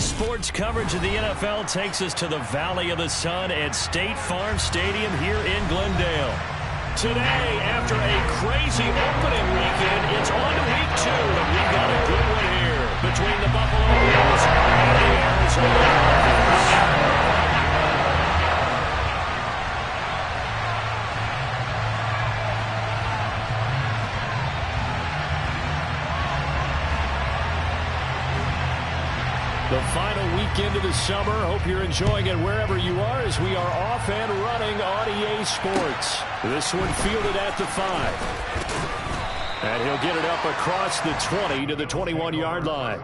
Sports coverage of the NFL takes us to the Valley of the Sun at State Farm Stadium here in Glendale. Today, after a crazy opening weekend, it's on to week 2, and we've got a good one here between the Buffalo Bills and the Arizona Cardinals. The final weekend of the summer. Hope you're enjoying it wherever you are as we are off and running on EA Sports. This one fielded at the 5. And he'll get it up across the 20 to the 21-yard line.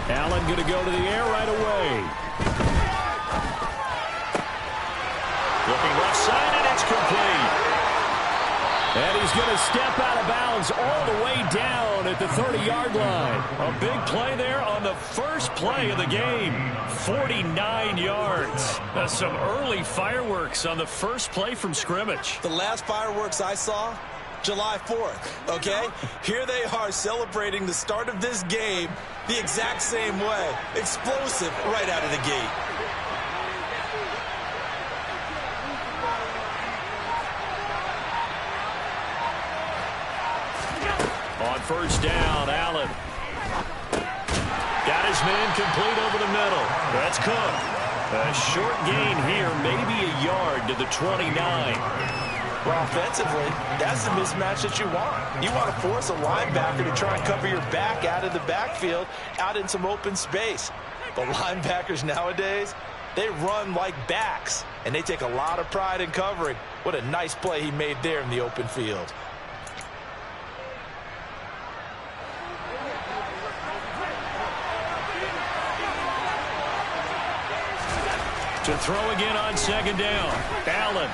Allen going to go to the air right away. Looking left side, and it's complete. And he's going to step out of bounds all the way down at the 30-yard line. A big play there on the first play of the game. 49 yards. Some early fireworks on the first play from scrimmage. The last fireworks I saw, July 4th, okay? Here they are celebrating the start of this game the exact same way. Explosive right out of the gate. On first down, Allen. Got his man complete over the middle. That's Cook. A short gain here, maybe a yard to the 29. Well, offensively, that's the mismatch that you want. You want to force a linebacker to try and cover your back out of the backfield, out in some open space. The linebackers nowadays, they run like backs, and they take a lot of pride in covering. What a nice play he made there in the open field. To throw again on second down. Allen.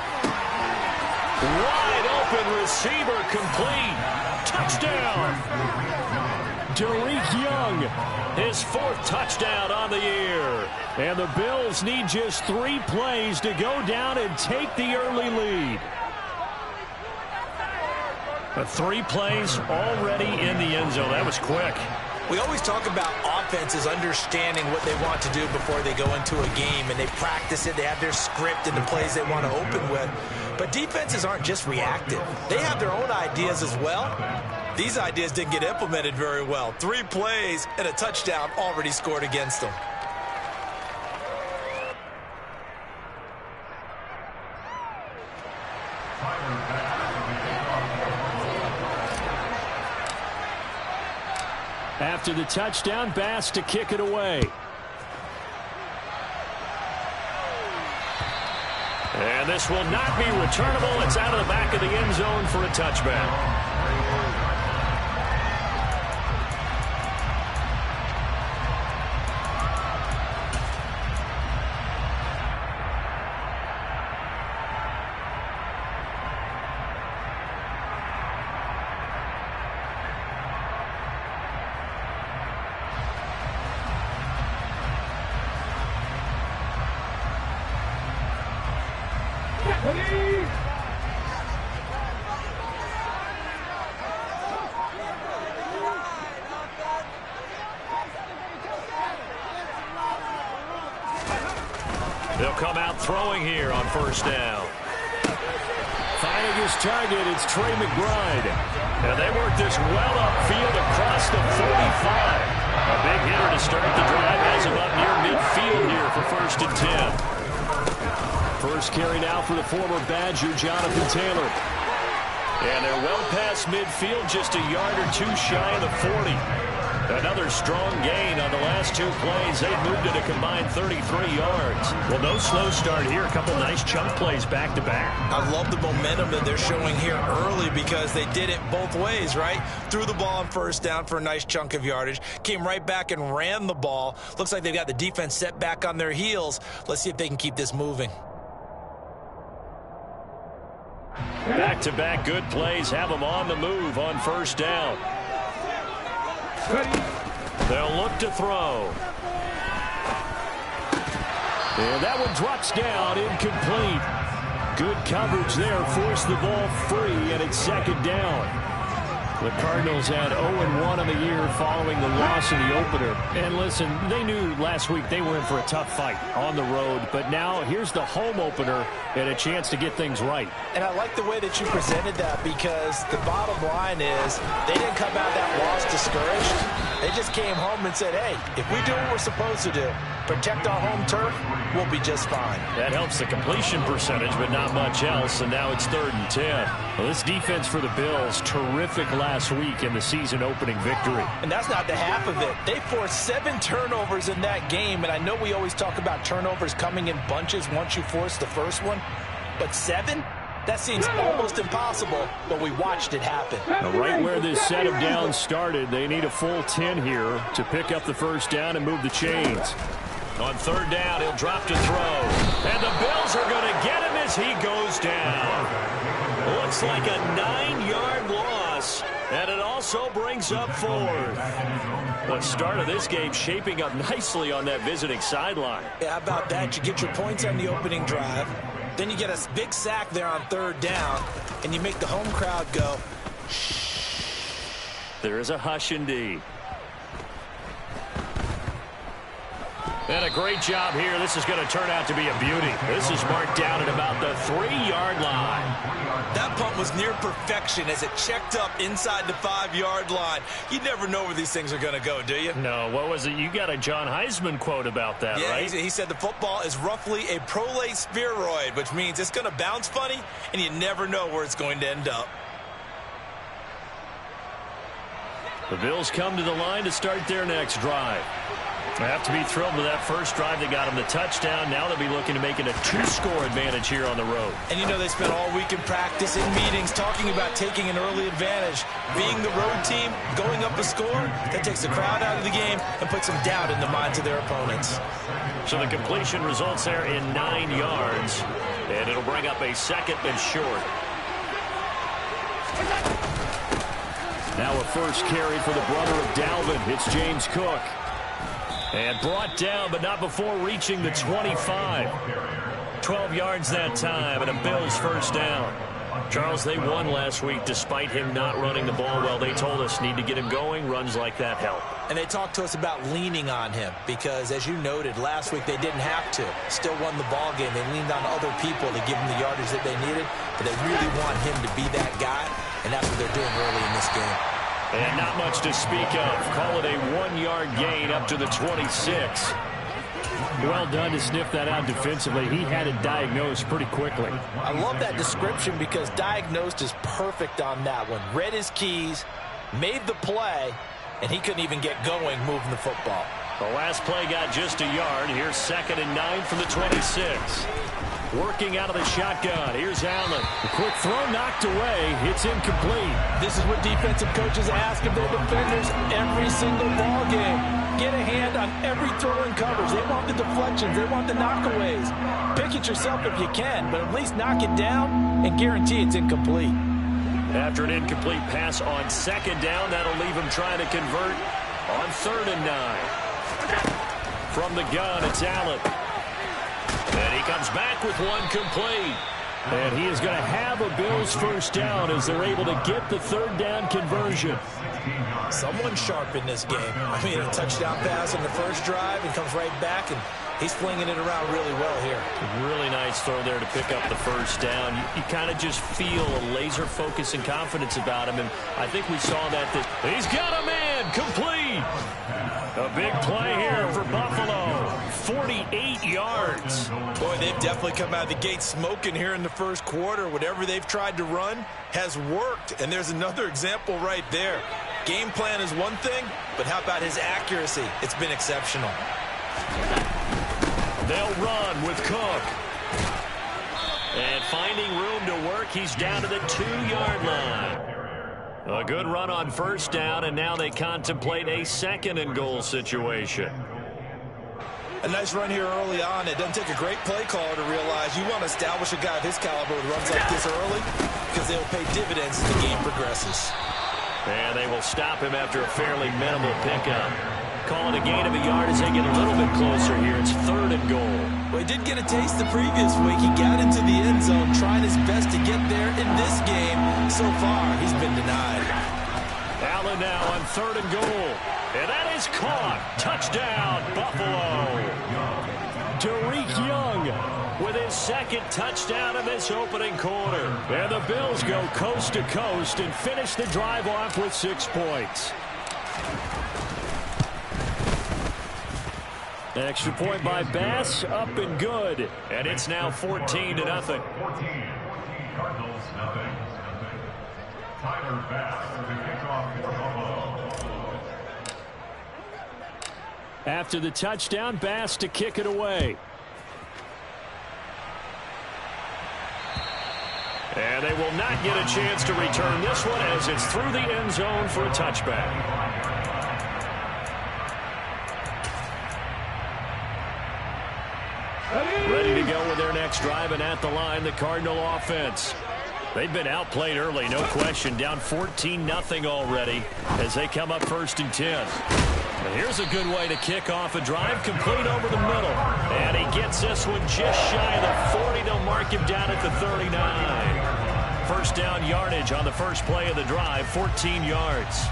Wide open receiver complete. Touchdown. Derek Young, his 4th touchdown on the year. And the Bills need just 3 plays to go down and take the early lead. 3 plays already in the end zone. That was quick. We always talk about offenses understanding what they want to do before they go into a game, and they practice it. They have their script and the plays they want to open with. But defenses aren't just reactive. They have their own ideas as well. These ideas didn't get implemented very well. 3 plays and a touchdown already scored against them. After the touchdown, Bass to kick it away. And this will not be returnable. It's out of the back of the end zone for a touchback. They'll come out throwing here on first down. Finding his target, it's Trey McBride. And they work this well upfield across the 45. A big hitter to start the drive has him up near midfield here for 1st and 10. First carry now for the former Badger, Jonathan Taylor. And they're well past midfield, just a yard or 2 shy of the 40. Another strong gain on the last 2 plays. They've moved it a combined 33 yards. Well, no slow start here. A couple nice chunk plays back-to-back. I love the momentum that they're showing here early because they did it both ways, right? Threw the ball on first down for a nice chunk of yardage. Came right back and ran the ball. Looks like they've got the defense set back on their heels. Let's see if they can keep this moving. Back-to-back good plays have them on the move on first down. They'll look to throw. And that one drops down, incomplete. Good coverage there, forced the ball free, and it's second down. The Cardinals had 0-1 on the year following the loss in the opener. And listen, they knew last week they were in for a tough fight on the road. But now here's the home opener and a chance to get things right. And I like the way that you presented that, because the bottom line is they didn't come out that loss discouraged. They just came home and said, hey, if we do what we're supposed to do, protect our home turf, we'll be just fine. That helps the completion percentage, but not much else, and now it's 3rd and 10. Well, this defense for the Bills, terrific last week in the season-opening victory. And that's not the half of it. They forced 7 turnovers in that game, and I know we always talk about turnovers coming in bunches once you force the first one, but 7? That seems almost impossible, but we watched it happen. Now, right where this set of downs started, they need a full 10 here to pick up the first down and move the chains. On 3rd down, he'll drop to throw. And the Bills are going to get him as he goes down. Looks like a 9-yard loss, and it also brings up 4th. The start of this game shaping up nicely on that visiting sideline. Yeah, how about that? You get your points on the opening drive. Then you get a big sack there on 3rd down, and you make the home crowd go, shh. There is a hush indeed. And a great job here. This is going to turn out to be a beauty. This is marked down at about the 3-yard line. That punt was near perfection as it checked up inside the 5-yard line. You never know where these things are going to go, do you? No, what was it? You got a John Heisman quote about that, right? Yeah, he said the football is roughly a prolate spheroid, which means it's going to bounce funny, and you never know where it's going to end up. The Bills come to the line to start their next drive. They have to be thrilled with that first drive. They got them the touchdown. Now they'll be looking to make it a 2-score advantage here on the road. And you know they spent all week in practice, in meetings, talking about taking an early advantage. Being the road team, going up a score, that takes the crowd out of the game and puts some doubt in the minds of their opponents. So the completion results there in 9 yards. And it'll bring up a 2nd and short. Now a first carry for the brother of Dalvin. It's James Cook. And brought down, but not before reaching the 25. 12 yards that time, and a Bills first down. Charles, they won last week despite him not running the ball well. They told us need to get him going. Runs like that help. And they talked to us about leaning on him because, as you noted, last week they didn't have to. Still won the ball game. They leaned on other people to give them the yardage that they needed, but they really want him to be that guy, and that's what they're doing early in this game. And not much to speak of. Call it a 1-yard gain up to the 26. Well done to sniff that out defensively. He had it diagnosed pretty quickly. I love that description because diagnosed is perfect on that one. Read his keys, made the play, and he couldn't even get going moving the football. The last play got just a yard. Here's 2nd and 9 from the 26. Working out of the shotgun. Here's Allen. The quick throw knocked away. It's incomplete. This is what defensive coaches ask of their defenders every single ball game. Get a hand on every throw and coverage. They want the deflections. They want the knockaways. Pick it yourself if you can, but at least knock it down and guarantee it's incomplete. After an incomplete pass on 2nd down, that'll leave him trying to convert on 3rd and 9. From the gun, it's Allen. And he comes back with one complete. And he is going to have a Bills first down as they're able to get the 3rd down conversion. Someone sharp in this game. I mean, a touchdown pass on the first drive and comes right back, and he's flinging it around really well here. Really nice throw there to pick up the first down. You kind of just feel a laser focus and confidence about him, and I think we saw that. He's got a man complete. A big play here for Buffalo. 48 yards. Boy, they've definitely come out of the gate smoking here in the first quarter. Whatever they've tried to run has worked, and there's another example right there. Game plan is one thing, but how about his accuracy? It's been exceptional. They'll run with Cook. And finding room to work, he's down to the 2-yard line. A good run on first down, and now they contemplate a 2nd and goal situation. A nice run here early on. It doesn't take a great play caller to realize you want to establish a guy of his caliber with runs like this early. because they'll pay dividends as the game progresses. And they will stop him after a fairly minimal pickup. Calling a gain of a yard as they get a little bit closer here. It's 3rd and goal. Well, he did get a taste the previous week. He got into the end zone trying his best to get there in this game. So far, he's been denied. Allen now on 3rd and goal. And that is caught. Touchdown, Buffalo. Tariq Young with his 2nd touchdown in this opening quarter. And the Bills go coast to coast and finish the drive off with 6 points. Extra point by Bass, up and good. And it's now 14-0. 14, Cardinals, nothing. Tyler Bass for the kickoff for Buffalo. After the touchdown, Bass to kick it away. And they will not get a chance to return this one as it's through the end zone for a touchback. Ready to go with their next drive, and at the line, the Cardinal offense. They've been outplayed early, no question. Down 14-0 already as they come up 1st and 10. And here's a good way to kick off a drive, complete over the middle. And he gets this one just shy of the 40. They'll mark him down at the 39. First down yardage on the first play of the drive, 14 yards.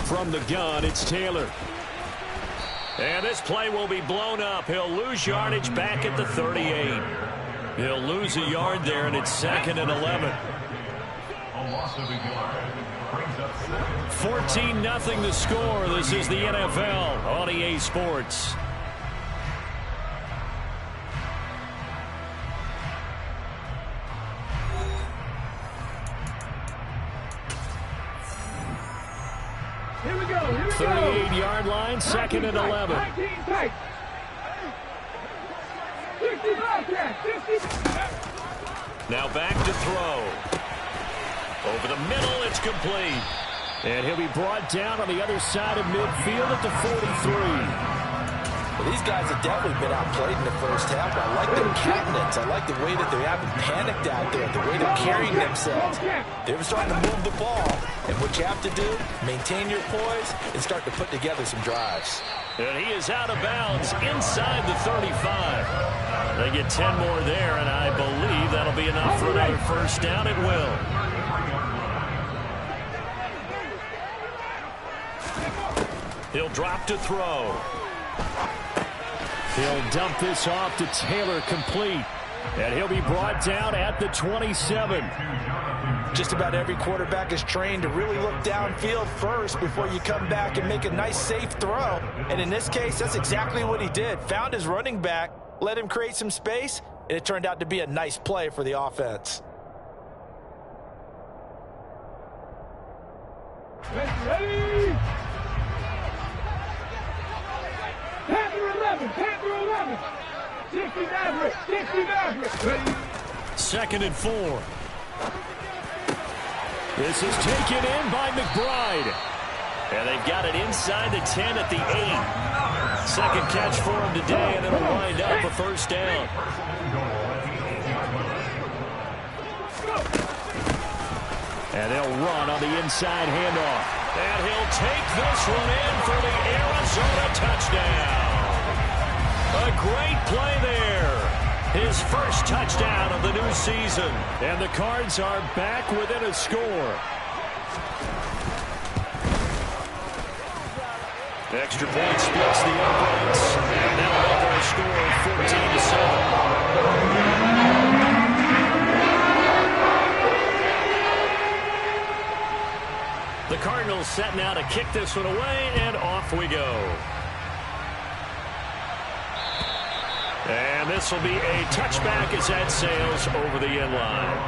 From the gun, it's Taylor. And this play will be blown up. He'll lose yardage back at the 38. He'll lose a yard there, and it's 2nd and 11. A loss of a yard. Brings up 14-0 the score. This is the NFL on EA Sports. Here we go. 38-yard line, 2nd and 11. Now back to throw. Over the middle, it's complete. And he'll be brought down on the other side of midfield at the 43. Well, these guys have definitely been outplayed in the first half. I like their countenance. I like the way that they haven't panicked out there, the way they're carrying themselves. They're starting to move the ball. And what you have to do, maintain your poise and start to put together some drives. And he is out of bounds inside the 35. They get 10 more there, and I believe that'll be enough for another first down. It will. He'll drop to throw. He'll dump this off to Taylor, complete. And he'll be brought down at the 27. Just about every quarterback is trained to really look downfield first before you come back and make a nice, safe throw. And in this case, that's exactly what he did. Found his running back, let him create some space, and it turned out to be a nice play for the offense. Ready? Panther 11, Panther 11. 60 Maverick, 60 Maverick. Ready? 2nd and 4. This is taken in by McBride. And they've got it inside the 10 at the 8. Second catch for him today, and it'll wind up a first down. And they'll run on the inside handoff. And he'll take this one in for the Arizona touchdown. A great play there. His first touchdown of the new season. And the Cards are back within a score. Extra point splits the offense. And now another score of 14-7. The Cardinals set now to kick this one away, and off we go. And this will be a touchback as that sails over the end line.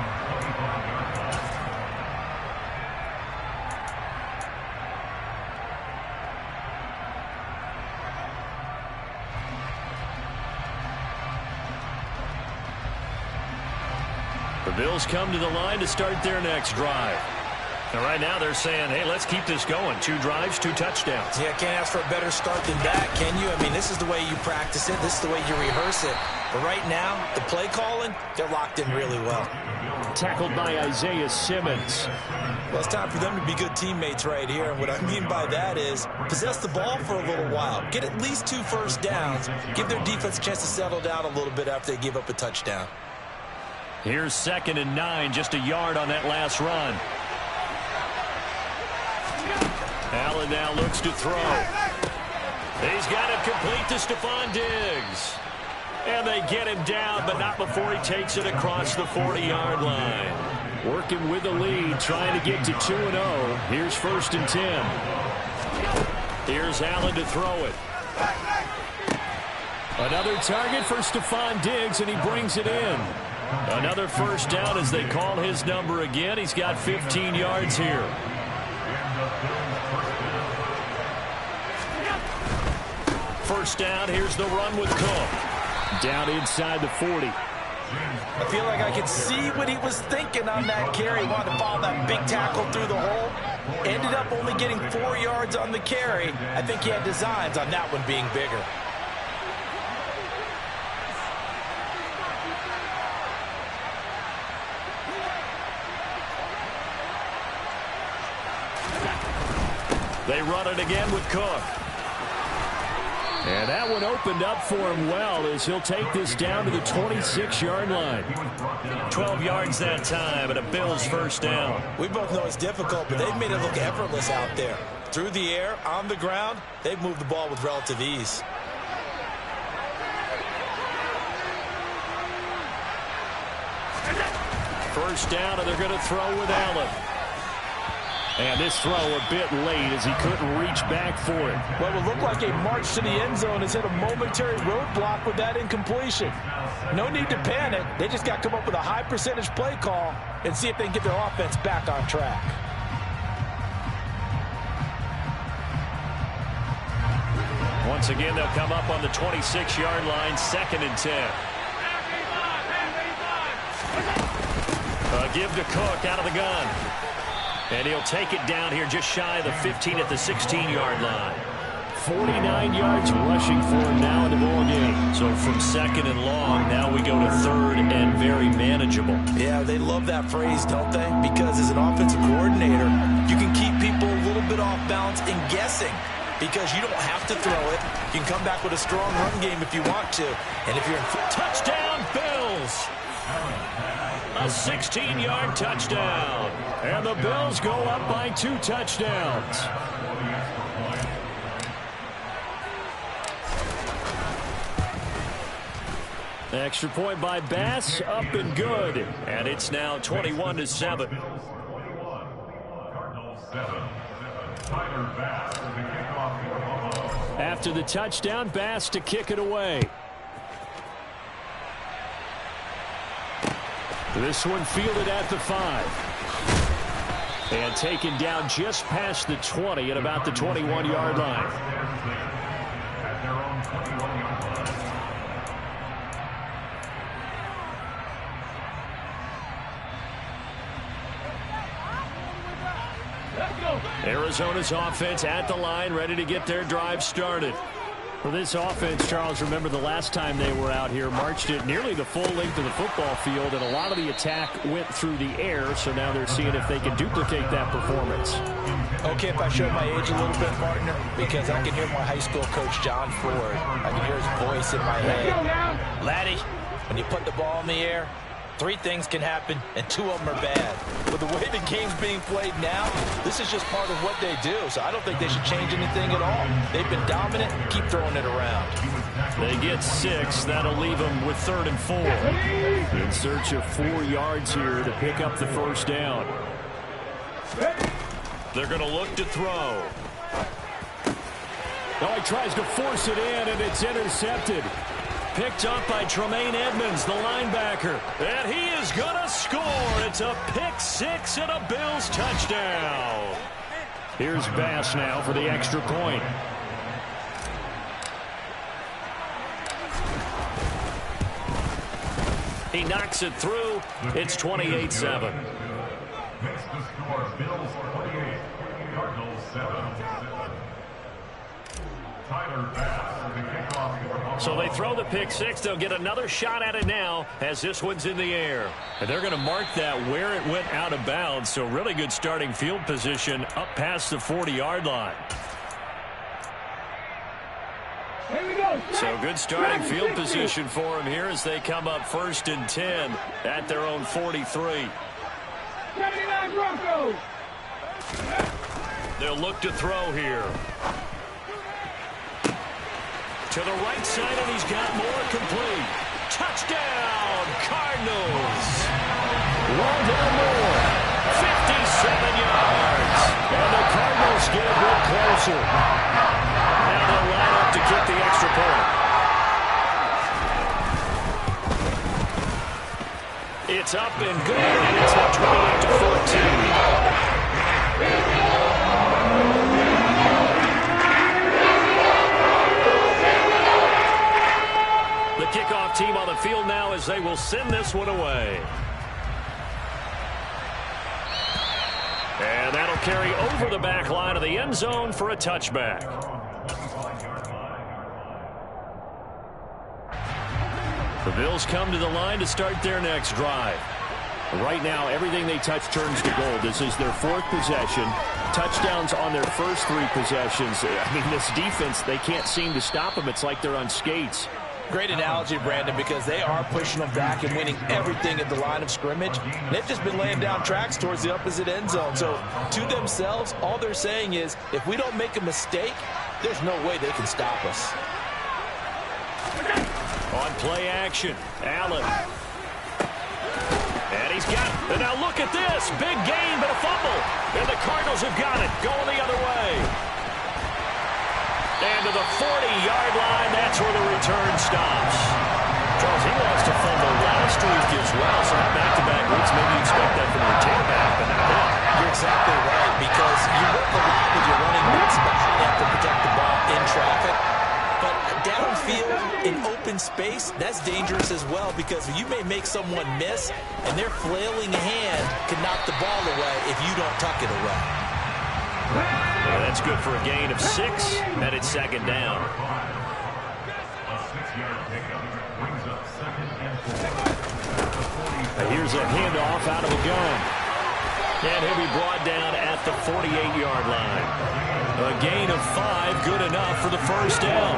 The Bills come to the line to start their next drive. And right now they're saying, hey, let's keep this going. 2 drives, 2 touchdowns. Yeah, can't ask for a better start than that, can you? I mean, this is the way you practice it. This is the way you rehearse it. But right now, the play calling, they're locked in really well. Tackled by Isaiah Simmons. Well, it's time for them to be good teammates right here. And what I mean by that is possess the ball for a little while. Get at least 2 first downs. Give their defense a chance to settle down a little bit after they give up a touchdown. Here's 2nd and 9, just a yard on that last run. Allen now looks to throw. He's got it complete to Stephon Diggs. And they get him down, but not before he takes it across the 40-yard line. Working with the lead, trying to get to 2-0. Here's 1st and 10. Here's Allen to throw it. Another target for Stephon Diggs, and he brings it in. Another first down as they call his number again. He's got 15 yards here. First down, here's the run with Cook. Down inside the 40. I feel like I could see what he was thinking on that carry. He wanted to follow that big tackle through the hole. Ended up only getting 4 yards on the carry. I think he had designs on that one being bigger. They run it again with Cook. And that one opened up for him well as he'll take this down to the 26-yard line. 12 yards that time and a Bills first down. We both know it's difficult, but they've made it look effortless out there. Through the air, on the ground, they've moved the ball with relative ease. First down, and they're going to throw with Allen. And this throw a bit late as he couldn't reach back for it. What would look like a march to the end zone has hit a momentary roadblock with that incompletion. No need to panic. They just got to come up with a high percentage play call and see if they can get their offense back on track. Once again, they'll come up on the 26-yard line, 2nd and 10. A give to Cook out of the gun. And he'll take it down here just shy of the 15 at the 16-yard line. 49 yards rushing for him now in the ball game. So from 2nd and long, now we go to 3rd and very manageable. Yeah, they love that phrase, don't they? Because as an offensive coordinator, you can keep people a little bit off balance and guessing. Because you don't have to throw it. You can come back with a strong run game if you want to. And if you're in touchdown, Bills! A 16-yard touchdown. And the Bills go up by 2 touchdowns. Extra point by Bass, up and good. And it's now 21-7. After the touchdown, Bass to kick it away. This one fielded at the 5. And taken down just past the 20 at about the 21-yard line. Arizona's offense at the line, ready to get their drive started. For this offense, Charles, remember the last time they were out here, marched it nearly the full length of the football field, and a lot of the attack went through the air, so now they're seeing if they can duplicate that performance. Okay, if I show my age a little bit, partner, because I can hear my high school coach, John Ford. I can hear his voice in my head. Laddie, when you put the ball in the air, 3 things can happen, and 2 of them are bad. But the way the game's being played now, this is just part of what they do. So I don't think they should change anything at all. They've been dominant. Keep throwing it around. They get 6. That'll leave them with 3rd and 4. In search of 4 yards here to pick up the first down. They're going to look to throw. Oh, he tries to force it in, and it's intercepted. Picked up by Tremaine Edmonds, the linebacker. And he is going to score. It's a pick 6 and a Bills touchdown. Here's Bass now for the extra point. He knocks it through. It's 28-7. Makes the score Bills 28, Cardinals 7. Tyler Bass, the kickoff. So they throw the pick six. They'll get another shot at it now as this one's in the air. And they're going to mark that where it went out of bounds. So really good starting field position up past the 40-yard line. Here we go. So good starting field position for them here as they come up 1st and 10 at their own 43. 79 Broncos. They'll look to throw here. To the right side, and he's got more complete. Touchdown, Cardinals. Rondale Moore, 57 yards. And the Cardinals get a bit closer. Now they'll line up to kick the extra point. It's up and good, and it's now 28-14. The kickoff team on the field now as they will send this one away. And that'll carry over the back line of the end zone for a touchback. The Bills come to the line to start their next drive. Right now, everything they touch turns to gold. This is their 4th possession. Touchdowns on their first 3 possessions. I mean, this defense, they can't seem to stop them. It's like they're on skates. Great analogy, Brandon, because they are pushing them back and winning everything at the line of scrimmage. And they've just been laying down tracks towards the opposite end zone. So to themselves, all they're saying is, if we don't make a mistake, there's no way they can stop us. On play action, Allen. And he's got it. And now look at this. Big gain, but a fumble. And the Cardinals have got it. Going the other way. And to the 40-yard line, that's where the return stops. Charles, he lost a fumble last week as well, so now back-to-back weeks, maybe you expect that from the return back, but not him. You're exactly right, because you work a lot with your running backs behind them to protect the ball in traffic. But downfield, in open space, that's dangerous as well, because you may make someone miss, and their flailing hand can knock the ball away if you don't tuck it away. Well, that's good for a gain of 6, and it's 2nd down. A 6-yard pickup brings up 2nd and 4. Here's a handoff out of a gun. And he'll be brought down at the 48-yard line. A gain of 5, good enough for the 1st down.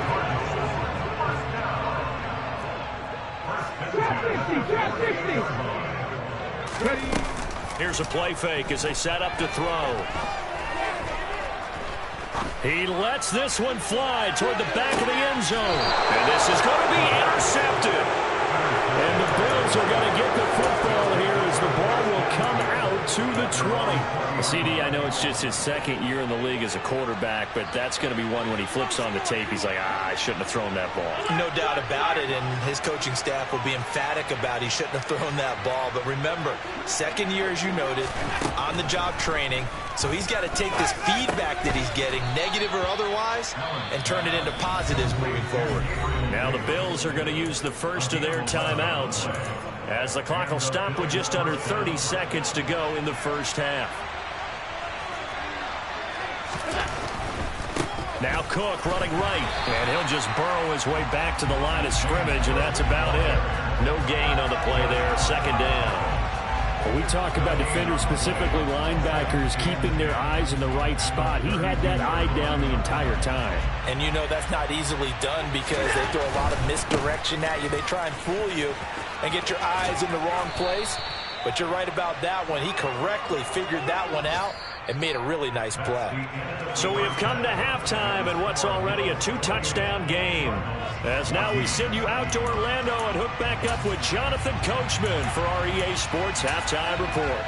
Here's a play fake as they set up to throw. He lets this one fly toward the back of the end zone. And this is going to be intercepted. And the Bills are going to get the football here as the ball will come out to the 20. CD, I know it's just his 2nd year in the league as a quarterback, but that's going to be one when he flips on the tape, he's like, I shouldn't have thrown that ball. No doubt about it, and his coaching staff will be emphatic about he shouldn't have thrown that ball. But remember, 2nd year, as you noted, on-the-job training, so he's got to take this feedback that he's getting, negative or otherwise, and turn it into positives moving forward. Now the Bills are going to use the first of their timeouts as the clock will stop with just under 30 seconds to go in the first half. Now Cook running right, and he'll just burrow his way back to the line of scrimmage, and that's about it. No gain on the play there, 2nd down. When we talk about defenders, specifically linebackers, keeping their eyes in the right spot, he had that eye down the entire time. And you know that's not easily done because they throw a lot of misdirection at you. They try and fool you and get your eyes in the wrong place. But you're right about that one. He correctly figured that one out and made a really nice play. So we have come to halftime in what's already a 2-touchdown game. As now we send you out to Orlando and hook back up with Jonathan Coachman for our EA Sports Halftime Report.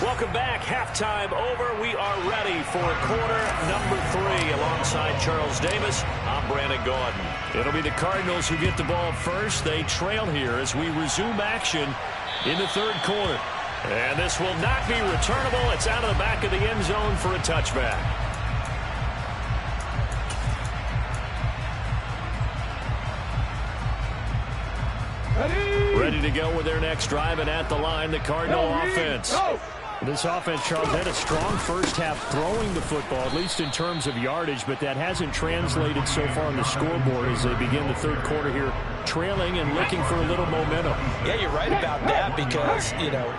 Welcome back. Halftime over. We are ready for quarter number 3. Alongside Charles Davis, I'm Brandon Gaudin. It'll be the Cardinals who get the ball first. They trail here as we resume action in the 3rd quarter. And this will not be returnable. It's out of the back of the end zone for a touchback. Ready to go with their next drive, and at the line, the Cardinal offense. This offense, Charles, had a strong first half throwing the football, at least in terms of yardage, but that hasn't translated so far on the scoreboard as they begin the third quarter here, trailing and looking for a little momentum. Yeah, you're right about that because,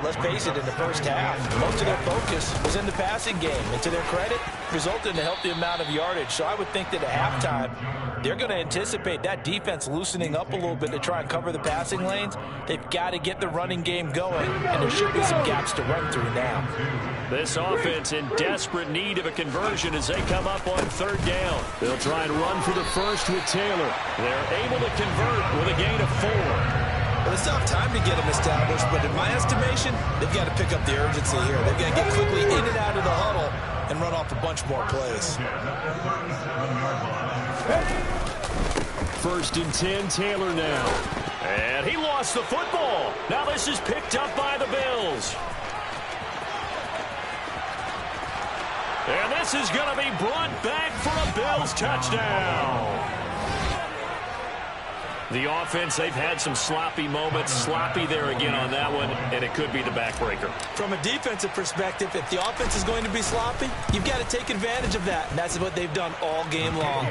let's face it, in the first half, most of their focus was in the passing game. And to their credit, resulted in a healthy amount of yardage. So I would think that at halftime, they're going to anticipate that defense loosening up a little bit to try and cover the passing lanes. They've got to get the running game going, and there should be some gaps to run through now. This offense in desperate need of a conversion as they come up on third down. They'll try and run for the first with Taylor. They're able to convert with a gain of 4. Well, it's not time to get them established, but in my estimation, they've got to pick up the urgency here. They've got to get quickly in and out of the huddle and run off a bunch more plays. First and 10, Taylor now. And he lost the football. Now this is picked up by the Bills. And this is going to be brought back for a Bills touchdown. The offense, they've had some sloppy moments. Sloppy there again on that one, and it could be the backbreaker. From a defensive perspective, if the offense is going to be sloppy, you've got to take advantage of that, and that's what they've done all game long.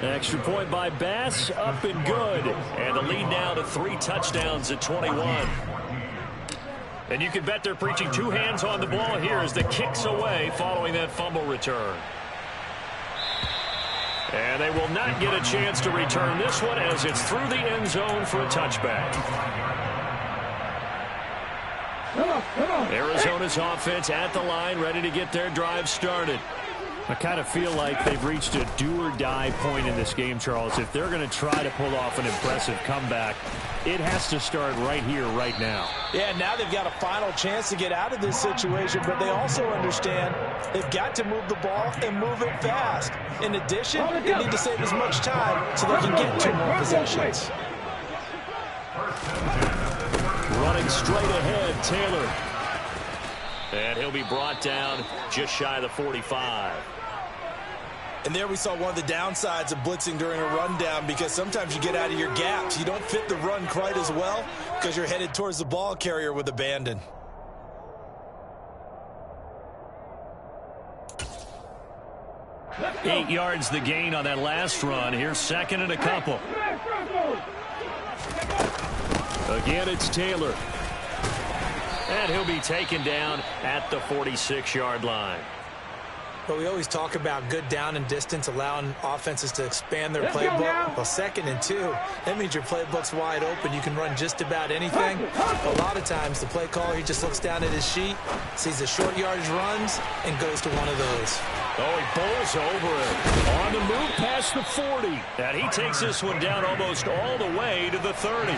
Extra point by Bass, up and good. And the lead now to 3 touchdowns at 21. And you can bet they're preaching 2 hands on the ball here as the kick's away following that fumble return. And they will not get a chance to return this one as it's through the end zone for a touchback. Arizona's offense at the line, ready to get their drive started. I kind of feel like they've reached a do-or-die point in this game, Charles. If they're going to try to pull off an impressive comeback, it has to start right here, right now. Yeah, now they've got a final chance to get out of this situation, but they also understand they've got to move the ball and move it fast. In addition, they need to save as much time so they can get 2 more possessions. Running straight ahead, Taylor. And he'll be brought down just shy of the 45. And there we saw one of the downsides of blitzing during a rundown, because sometimes you get out of your gaps. You don't fit the run quite as well because you're headed towards the ball carrier with abandon. Eight yards the gain on that last run. Here's second and a couple. Again, it's Taylor. And he'll be taken down at the 46-yard line. But we always talk about good down and distance, allowing offenses to expand their playbook. Well, 2nd and 2, that means your playbook's wide open. You can run just about anything. A lot of times, the play caller, he just looks down at his sheet, sees the short yardage runs, and goes to one of those. Oh, he bowls over it. On the move past the 40. And he takes this one down almost all the way to the 30.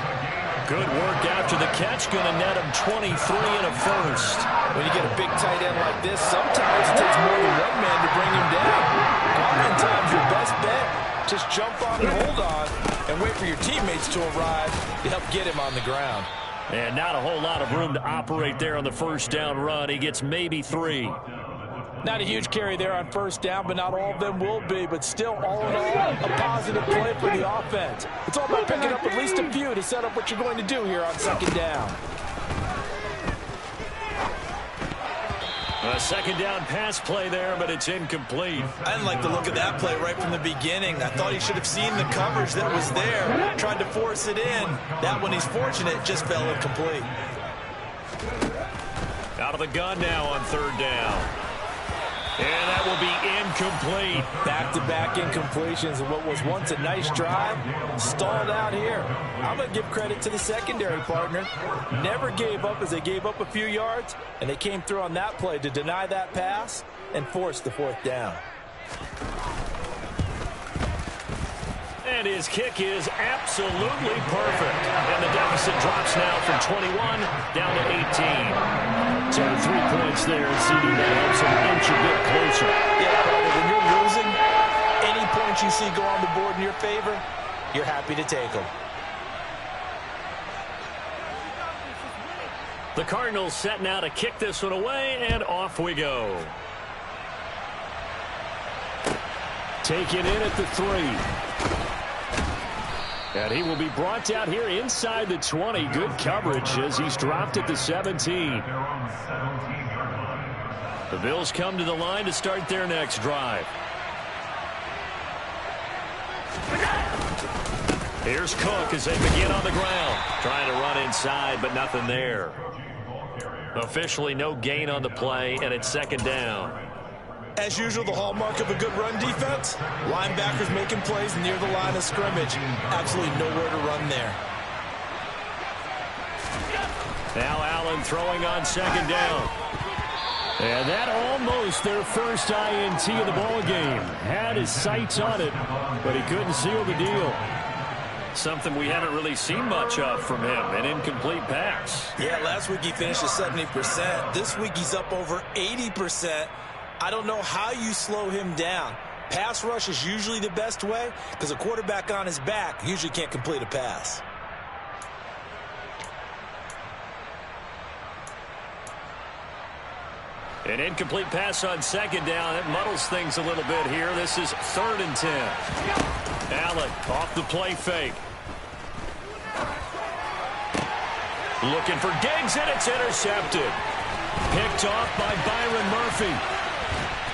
Good work after the catch. Going to net him 23 and a first. When you get a big tight end like this, sometimes it takes more than one man to bring him down. Oftentimes, your best bet, just jump on and hold on and wait for your teammates to arrive to help get him on the ground. And not a whole lot of room to operate there on the first down run. He gets maybe 3. Not a huge carry there on first down, but not all of them will be. But still, all in all, a positive play for the offense. It's all about picking up at least a few to set up what you're going to do here on second down. A second down pass play there, but it's incomplete. I didn't like the look of that play right from the beginning. I thought he should have seen the coverage that was there, tried to force it in. That one, he's fortunate, just fell incomplete. Out of the gun now on third down. And that will be incomplete. Back-to-back incompletions of what was once a nice drive. Stalled out here. I'm going to give credit to the secondary partner. Never gave up as they gave up a few yards, and they came through on that play to deny that pass and force the 4th down. And his kick is absolutely perfect. And the deficit drops now from 21 down to 18. So 3 points there, and CD that helps him inch a bit closer. Yeah, brother, when you're losing, any points you see go on the board in your favor, you're happy to take them. The Cardinals set now to kick this one away, and off we go. Taken in at the 3. And he will be brought down here inside the 20. Good coverage as he's dropped at the 17. The Bills come to the line to start their next drive. Here's Cook as they begin on the ground. Trying to run inside, but nothing there. Officially no gain on the play, and it's second down. As usual, the hallmark of a good run defense, linebackers making plays near the line of scrimmage. Absolutely nowhere to run there. Now Allen throwing on second down. And that almost their first INT of the ball game. Had his sights on it, but he couldn't seal the deal. Something we haven't really seen much of from him, an incomplete pass. Yeah, last week he finished at 70%. This week he's up over 80%. I don't know how you slow him down. Pass rush is usually the best way because a quarterback on his back usually can't complete a pass. An incomplete pass on second down. It muddles things a little bit here. This is 3rd and 10. Allen off the play fake. Looking for Diggs, and it's intercepted. Picked off by Byron Murphy.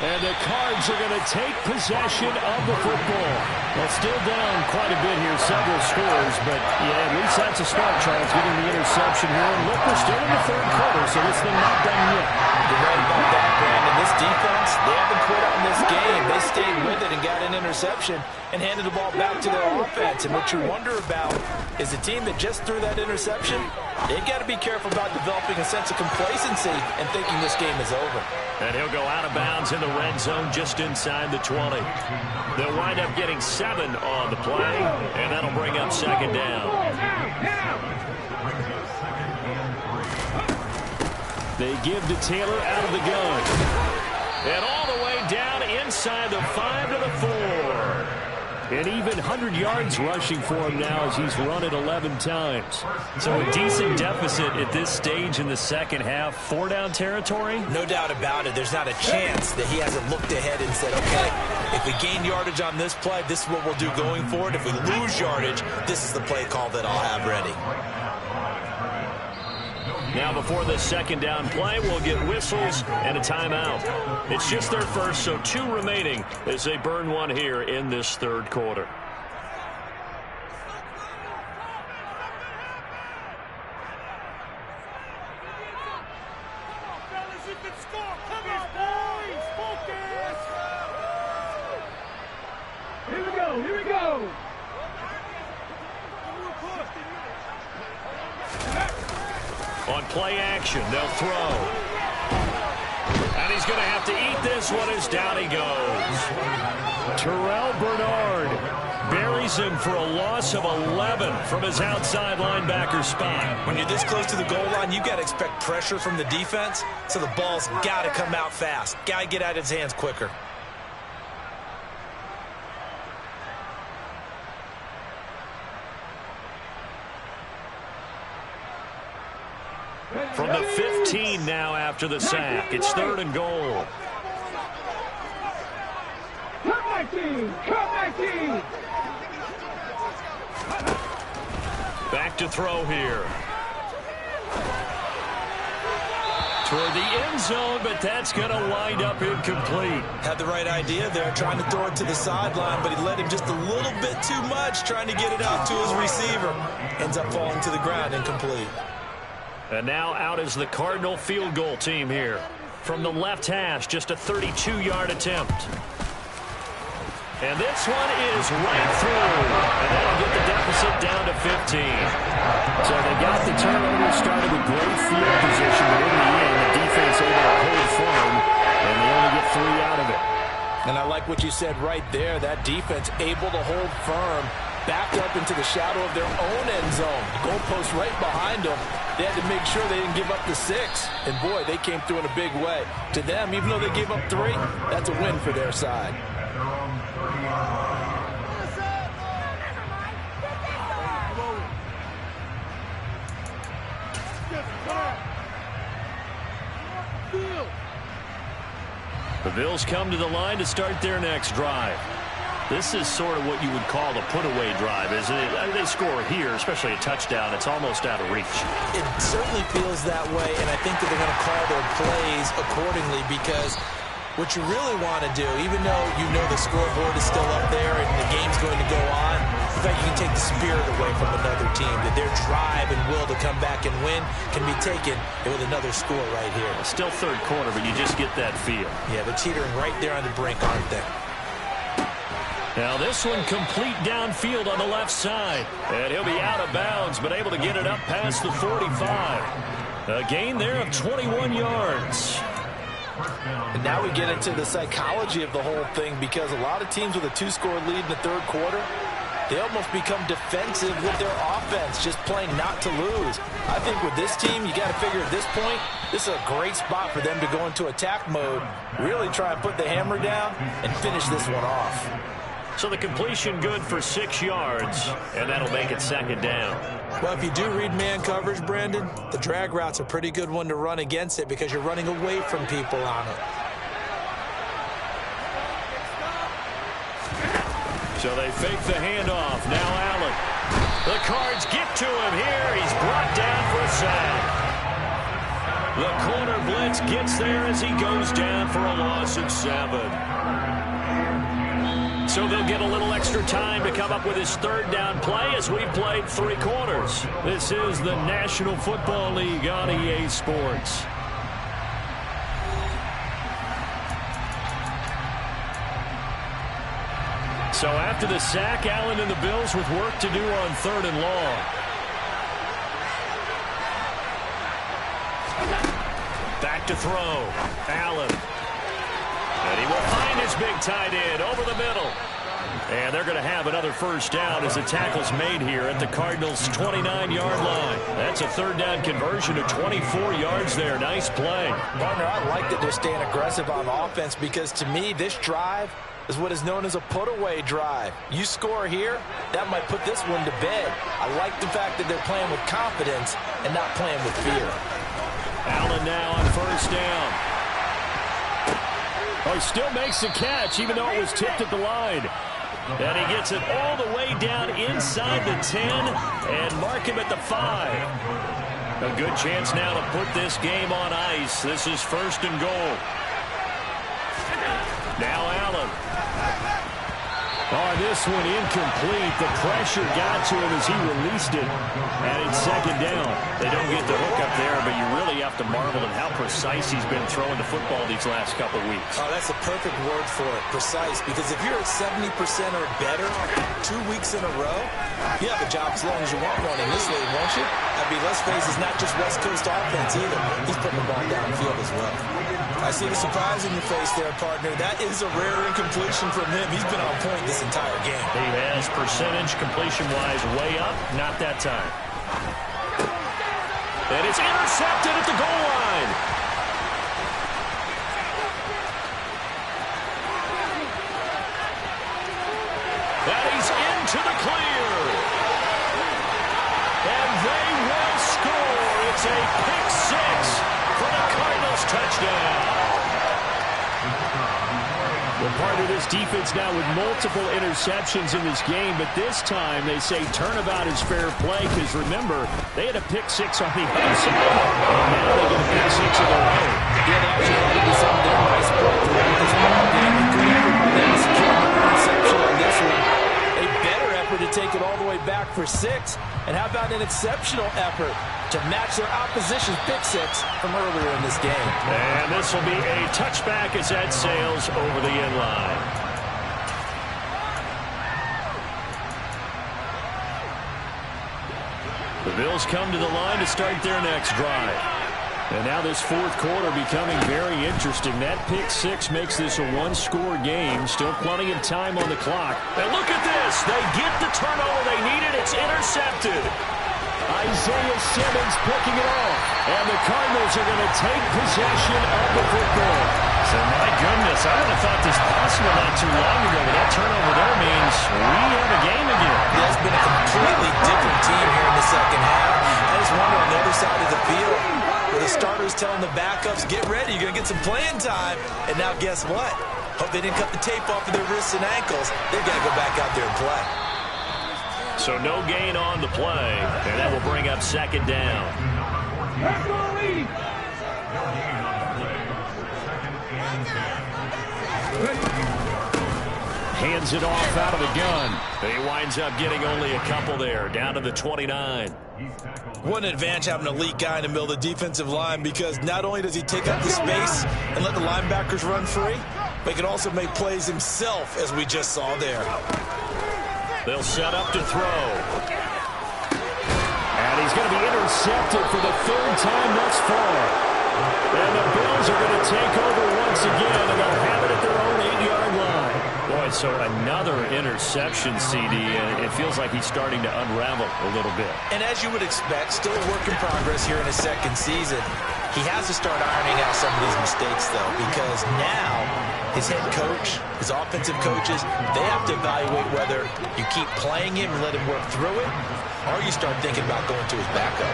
And the Cards are going to take possession of the football. Well, still down quite a bit here, several scores, but yeah, at least that's a start, Charles, getting the interception here. And look, we're still in the 3rd quarter, so this thing not done yet. You're right about that, Brandon. This defense, they haven't quit on this game. They stayed with it and got an interception and handed the ball back to their offense. And what you wonder about is the team that just threw that interception, they've got to be careful about developing a sense of complacency and thinking this game is over. And he'll go out of bounds in the red zone just inside the 20. They'll wind up getting 7 on the play, and that'll bring up second down. They give to Taylor out of the gun. And all the way down inside the 5 to the 4. And even 100 yards rushing for him now as he's run it 11 times. So a decent deficit at this stage in the second half. 4-down territory? No doubt about it. There's not a chance that he hasn't looked ahead and said, okay, if we gain yardage on this play, this is what we'll do going forward. If we lose yardage, this is the play call that I'll have ready. Now before the second down play, we'll get whistles and a timeout. It's just their first, so 2 remaining as they burn one here in this 3rd quarter. Here we go, here we go. On play action, they'll throw. And he's going to have to eat this one as down he goes. Terrell Bernard buries him for a loss of 11 from his outside linebacker spot. When you're this close to the goal line, you've got to expect pressure from the defense, so the ball's got to come out fast. Got to get out of his hands quicker. From the 15 now after the sack. It's 3rd and goal. Come back team! Come back team! Back to throw here. Toward the end zone, but that's going to wind up incomplete. Had the right idea there, trying to throw it to the sideline, but he let him just a little bit too much, trying to get it out to his receiver. Ends up falling to the ground, incomplete. And now out is the Cardinal field goal team here. From the left hash, just a 32-yard attempt. And this one is right through. And that'll get the deficit down to 15. So they got the turnover started with great field position, but in the end, the defense able to hold firm, and they only get 3 out of it. And I like what you said right there. That defense able to hold firm, backed up into the shadow of their own end zone. The goalpost right behind them. They had to make sure they didn't give up the 6. And, boy, they came through in a big way. To them, even though they gave up 3, that's a win for their side. The Bills come to the line to start their next drive. This is sort of what you would call a put-away drive, isn't it? I mean, they score here, especially a touchdown. It's almost out of reach. It certainly feels that way, and I think that they're going to call their plays accordingly because what you really want to do, even though you know the scoreboard is still up there and the game's going to go on, in fact, you can take the spirit away from another team, that their drive and will to come back and win can be taken with another score right here. Still third quarter, but you just get that feel. Yeah, they're teetering right there on the brink, aren't they? Now this one complete downfield on the left side. And he'll be out of bounds, but able to get it up past the 45. A gain there of 21 yards. And now we get into the psychology of the whole thing, because a lot of teams with a 2-score lead in the third quarter, they almost become defensive with their offense, just playing not to lose. I think with this team, you got to figure at this point, this is a great spot for them to go into attack mode, really try and put the hammer down and finish this one off. So the completion good for 6 yards, and that'll make it second down. Well, if you do read man coverage, Brandon, the drag route's a pretty good one to run against it because you're running away from people on it. So they fake the handoff. Now Allen. The Cards get to him here. He's brought down for a sack. The corner blitz gets there as he goes down for a loss of 7. So they'll get a little extra time to come up with his third down play as we've played 3 quarters. This is the National Football League on EA Sports. So after the sack, Allen and the Bills with work to do on 3rd and long. Back to throw. Allen. And he will find his big tight end over the middle. And they're going to have another first down as the tackle's made here at the Cardinals' 29-yard line. That's a 3rd down conversion of 24 yards there. Nice play. Partner, I like that they're staying aggressive on offense because to me, this drive is what is known as a put-away drive. You score here, that might put this one to bed. I like the fact that they're playing with confidence and not playing with fear. Allen now on first down. Oh, he still makes the catch, even though it was tipped at the line. And he gets it all the way down inside the 10 and mark him at the 5. A good chance now to put this game on ice. This is 1st and goal. Now Allen. Oh, this one incomplete. The pressure got to him as he released it. And it's 2nd down. They don't get the hook up there, but you really have to marvel at how precise he's been throwing the football these last couple weeks. Oh, that's a perfect word for it, precise. Because if you're at 70% or better 2 weeks in a row, you have a job as long as you want one in this league, won't you? I mean, let's face it, it's not just West Coast offense either. He's putting the ball downfield as well. I see the surprise in your face there, partner. That is a rare incompletion from him. He's been on point this entire game. He has percentage completion-wise way up. Not that time. And it's intercepted at the goal line. And he's into the clear. And they will score. It's a pick 6 for the Cardinals touchdown. Well, part of this defense now with multiple interceptions in this game, but this time they say turnabout is fair play because, remember, they had a pick 6 on the other side, and now they get a pick 6 of their own. Yeah, they actually had to do something there. Nice play to win this ball game. And good effort by them to secure an interception on this one. A better effort to take it all the way back for 6. And how about an exceptional effort to match their opposition's pick 6 from earlier in this game. And this will be a touchback as that sails over the end line. The Bills come to the line to start their next drive. And now this 4th quarter becoming very interesting. That pick 6 makes this a 1-score game. Still plenty of time on the clock. And look at this. They get the turnover they needed. It's intercepted. Isaiah Simmons picking it off. And the Cardinals are going to take possession of the football. So, my goodness, I would have thought this possible not too long ago, but that turnover there means we have a game again. Yeah, it's been a completely different team here in the second half. I just wonder on the other side of the field, where the starters telling the backups, get ready, you're going to get some playing time. And now guess what? Hope they didn't cut the tape off of their wrists and ankles. They've got to go back out there and play. So no gain on the play, and that will bring up second down. Hands it off out of the gun. And he winds up getting only a couple there, down to the 29. What an advantage having an elite guy in the middle of the defensive line, because not only does he take up the space and let the linebackers run free, but he can also make plays himself, as we just saw there. They'll set up to throw. And he's going to be intercepted for the third time thus far. And the Bills are going to take over once again, and they'll have it at their own 8-yard line. Boy, so another interception, CD, and it feels like he's starting to unravel a little bit. And as you would expect, still a work in progress here in his second season. He has to start ironing out some of these mistakes, though, because now his head coach, his offensive coaches, they have to evaluate whether you keep playing him and let him work through it, or you start thinking about going to his backup.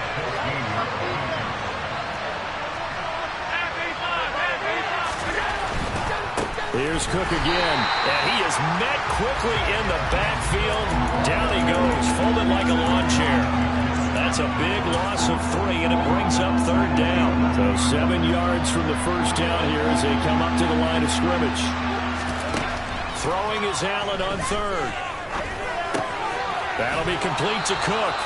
Here's Cook again, and he is met quickly in the backfield. Down he goes, folded like a lawn chair. That's a big loss of 3, and it brings up third down. So 7 yards from the first down here as they come up to the line of scrimmage. Throwing is Allen on third. That'll be complete to Cook.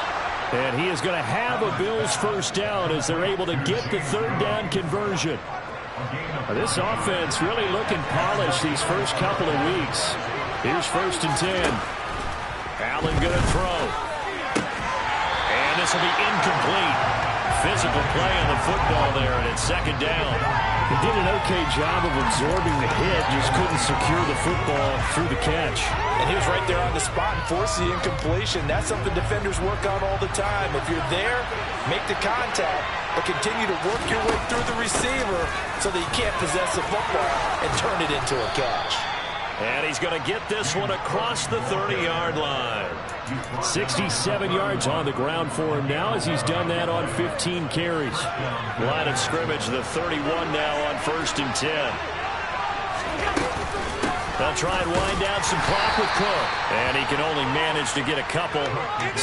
And he is going to have a Bills first down as they're able to get the third down conversion. This offense really looking polished these first couple of weeks. Here's 1st and 10. Allen going to throw. And this will be incomplete. Physical play on the football there, and it's second down. He did an okay job of absorbing the hit, just couldn't secure the football through the catch. And he was right there on the spot and forced the incompletion. That's something defenders work on all the time. If you're there, make the contact, but continue to work your way through the receiver so that you can't possess the football and turn it into a catch. And he's going to get this one across the 30-yard line. 67 yards on the ground for him now as he's done that on 15 carries. Line of scrimmage, the 31 now on 1st and 10. They'll try and wind down some clock with Cook. And he can only manage to get a couple.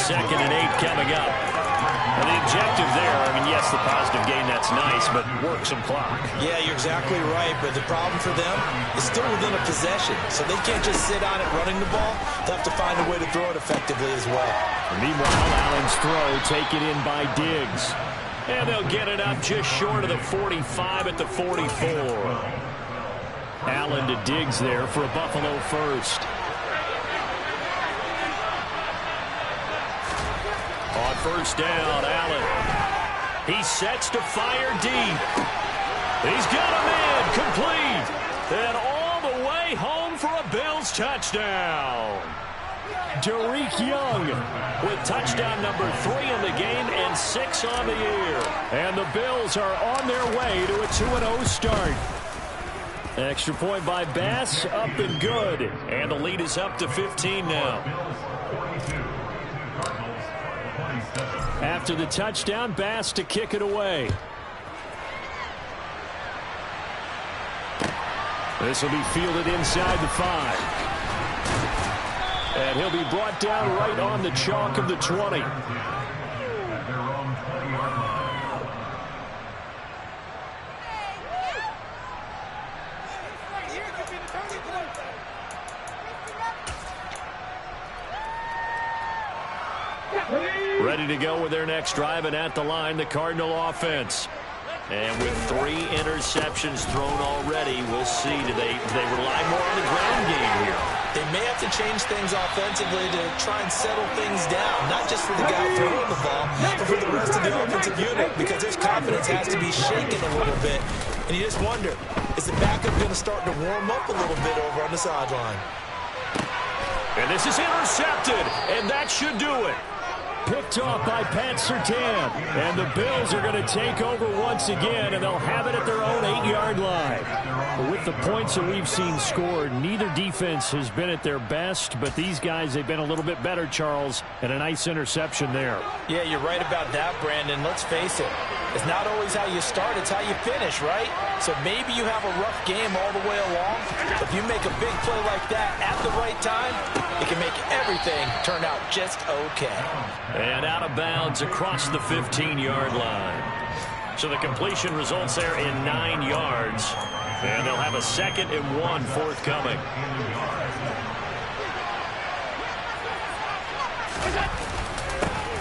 2nd and 8 coming up. And the objective there, I mean, yes, the positive gain, that's nice, but work some clock. Yeah, you're exactly right, but the problem for them is still within a possession, so they can't just sit on it running the ball. They'll have to find a way to throw it effectively as well. And meanwhile, Allen's throw taken in by Diggs. And they'll get it up just short of the 45 at the 44. Allen to Diggs there for a Buffalo first. On 1st down, Allen. He sets to fire deep. He's got a man complete. And all the way home for a Bills touchdown. Derek Young with touchdown number 3 in the game and 6 on the year. And the Bills are on their way to a 2-0 start. Extra point by Bass, up and good. And the lead is up to 15 now. After the touchdown, Bass to kick it away. This will be fielded inside the 5. And he'll be brought down right on the chalk of the 20. Ready to go with their next drive, and at the line, the Cardinal offense. And with 3 interceptions thrown already, we'll see. Do they rely more on the ground game here? They may have to change things offensively to try and settle things down, not just for the guy throwing the ball, but for the rest of the offensive unit, because his confidence has to be shaken a little bit. And you just wonder, is the backup going to start to warm up a little bit over on the sideline? And this is intercepted, and that should do it. picked off by Pat Surtain. And the Bills are going to take over once again, and they'll have it at their own 8-yard line. But with the points that we've seen scored, neither defense has been at their best, but these guys, they've been a little bit better, Charles, and a nice interception there. Yeah, you're right about that, Brandon. Let's face it. It's not always how you start, it's how you finish, right? So maybe you have a rough game all the way along. If you make a big play like that at the right time, it can make everything turn out just okay. And out of bounds across the 15-yard line. So the completion results there in 9 yards. And they'll have a 2nd and 1 forthcoming.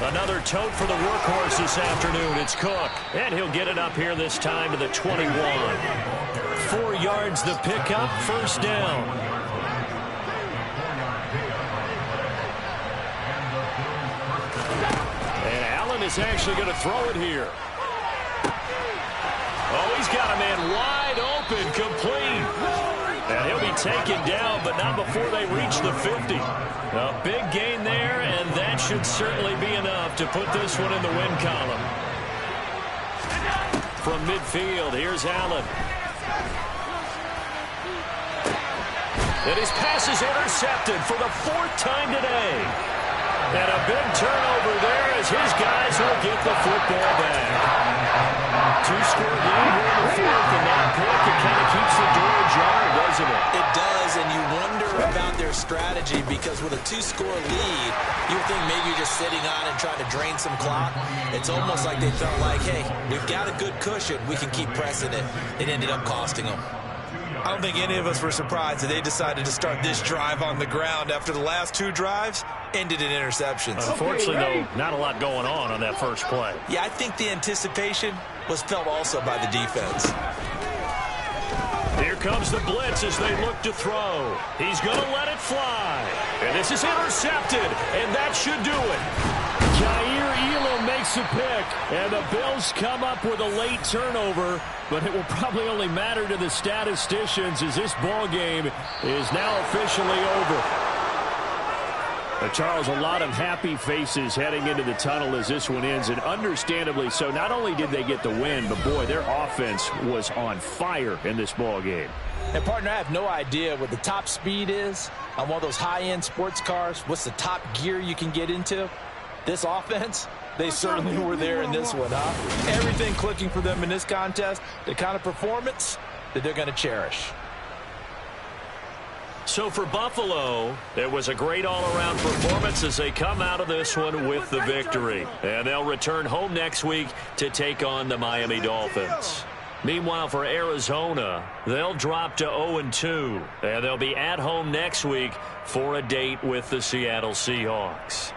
Another tote for the workhorse this afternoon. It's Cook. And he'll get it up here this time to the 21. 4 yards the pickup, first down. And Allen is actually going to throw it here. Oh, he's got a man wide open, complete. And he'll be taken down, but not before they reach the 50. A big gain there, and that should certainly be enough to put this one in the win column. From midfield, here's Allen. And his pass is intercepted for the 4th time today. And a big turnover there as his guys will get the football back. 2-score game here in the 4th, and that pick, it kind of keeps the door ajar, doesn't it? It does, and you wonder about their strategy because with a 2-score lead, you would think maybe you're just sitting on and trying to drain some clock. It's almost like they felt like, hey, we've got a good cushion. We can keep pressing it. It ended up costing them. I don't think any of us were surprised that they decided to start this drive on the ground after the last 2 drives ended in interceptions. Unfortunately, though, not a lot going on that first play. Yeah, I think the anticipation was felt also by the defense. Here comes the blitz as they look to throw. He's going to let it fly. And this is intercepted, and that should do it. Jair Elam makes a pick, and the Bills come up with a late turnover, but it will probably only matter to the statisticians as this ball game is now officially over. Charles, a lot of happy faces heading into the tunnel as this one ends, and understandably so. Not only did they get the win, but boy, their offense was on fire in this ball game. And partner, I have no idea what the top speed is on one of those high-end sports cars. What's the top gear you can get into? This offense, they certainly were there in this one, huh? Everything clicking for them in this contest, the kind of performance that they're going to cherish. So for Buffalo, it was a great all-around performance as they come out of this one with the victory. And they'll return home next week to take on the Miami Dolphins. Meanwhile, for Arizona, they'll drop to 0-2. And they'll be at home next week for a date with the Seattle Seahawks.